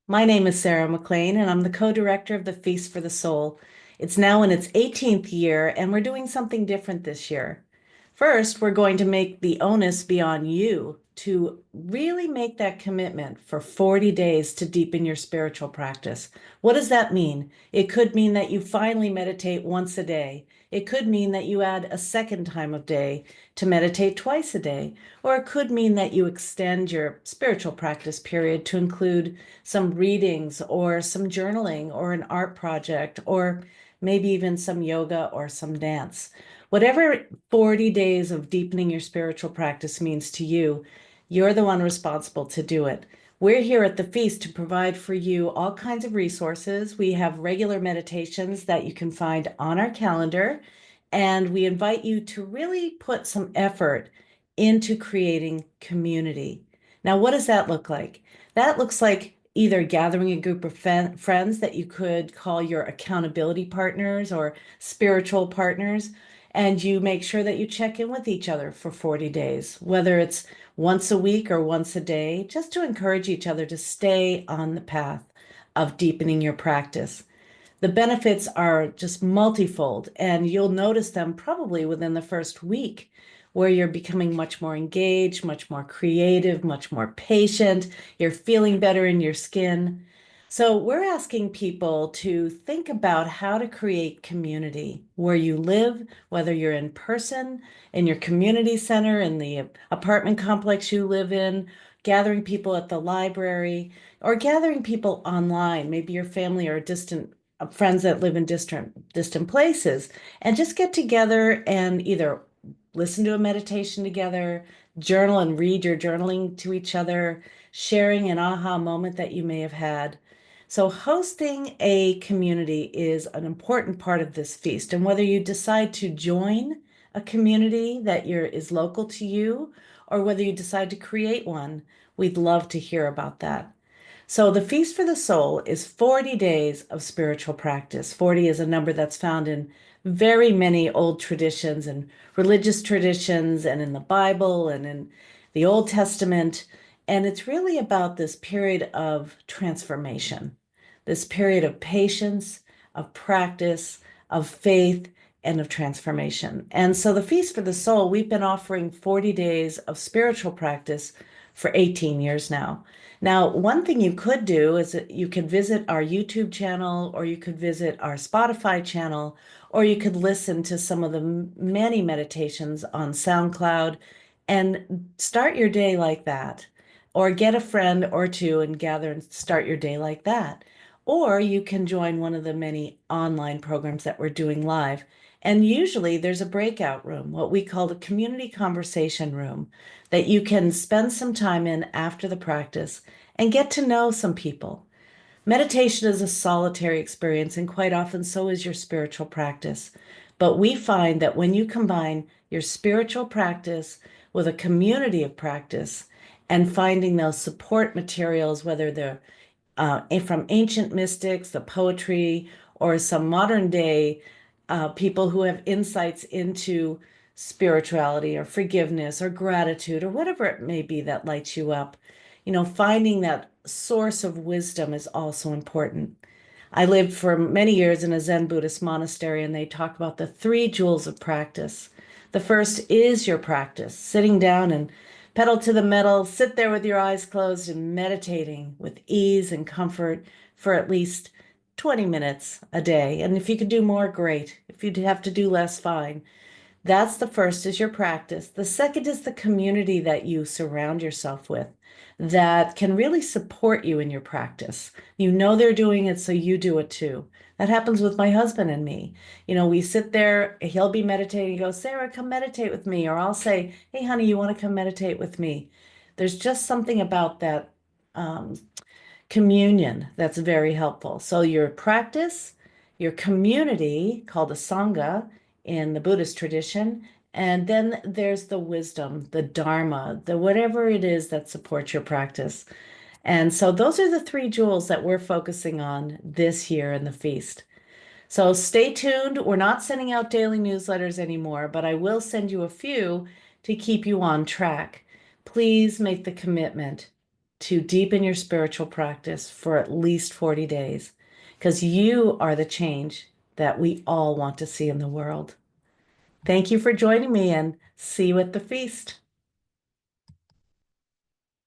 My name is Sarah McLean, and I'm the co-director of the Feast for the Soul. It's now in its 18th year, and we're doing something different this year. First, we're going to make the onus be on you to really make that commitment for 40 days to deepen your spiritual practice. What does that mean? It could mean that you finally meditate once a day. It could mean that you add a second time of day to meditate twice a day. Or it could mean that you extend your spiritual practice period to include some readings or some journaling or an art project or maybe even some yoga or some dance. Whatever 40 days of deepening your spiritual practice means to you, you're the one responsible to do it. We're here at the Feast to provide for you all kinds of resources. We have regular meditations that you can find on our calendar, and we invite you to really put some effort into creating community. Now, what does that look like? That looks like either gathering a group of friends that you could call your accountability partners or spiritual partners, and you make sure that you check in with each other for 40 days, whether it's once a week or once a day, just to encourage each other to stay on the path of deepening your practice. The benefits are just multifold, and you'll notice them probably within the first week, where you're becoming much more engaged, much more creative, much more patient. You're feeling better in your skin. So, we're asking people to think about how to create community where you live, whether you're in person, in your community center, in the apartment complex you live in, gathering people at the library, or gathering people online, maybe your family or distant friends that live in distant places, and just get together and either listen to a meditation together, journal and read your journaling to each other, sharing an aha moment that you may have had. So hosting a community is an important part of this feast. And whether you decide to join a community that is local to you, or whether you decide to create one, we'd love to hear about that. So the Feast for the Soul is 40 days of spiritual practice. 40 is a number that's found in very many old traditions and religious traditions and in the Bible and in the Old Testament. And it's really about this period of transformation, this period of patience, of practice, of faith, and of transformation. And so the Feast for the Soul, we've been offering 40 days of spiritual practice for 18 years now. Now, one thing you could do is that you could visit our YouTube channel, or you could visit our Spotify channel, or you could listen to some of the many meditations on SoundCloud and start your day like that. Or get a friend or two and gather and start your day like that. Or you can join one of the many online programs that we're doing live. And usually there's a breakout room, what we call the community conversation room, that you can spend some time in after the practice and get to know some people. Meditation is a solitary experience, and quite often so is your spiritual practice. But we find that when you combine your spiritual practice with a community of practice and finding those support materials, whether they're from ancient mystics, the poetry, or some modern day people who have insights into spirituality or forgiveness or gratitude or whatever it may be that lights you up. Finding that source of wisdom is also important. I lived for many years in a Zen Buddhist monastery, and they talk about the three jewels of practice. The first is your practice, sitting down and pedal to the metal, sit there with your eyes closed and meditating with ease and comfort for at least 20 minutes a day. And if you could do more, great. If you'd have to do less, fine. That's the first is your practice. The second is the community that you surround yourself with that can really support you in your practice. You know they're doing it, so you do it too. That happens with my husband and me. We sit there, he'll be meditating, he goes, Sarah, come meditate with me. Or I'll say, hey, honey, you want to come meditate with me? There's just something about that um, communion that's very helpful. So your practice, your community called a sangha in the Buddhist tradition, and then there's the wisdom, the dharma, the whatever it is that supports your practice. And so those are the three jewels that we're focusing on this year in the feast. So stay tuned. We're not sending out daily newsletters anymore, but I will send you a few to keep you on track. Please make the commitment to deepen your spiritual practice for at least 40 days, because you are the change that we all want to see in the world. Thank you for joining me, and see you at the feast.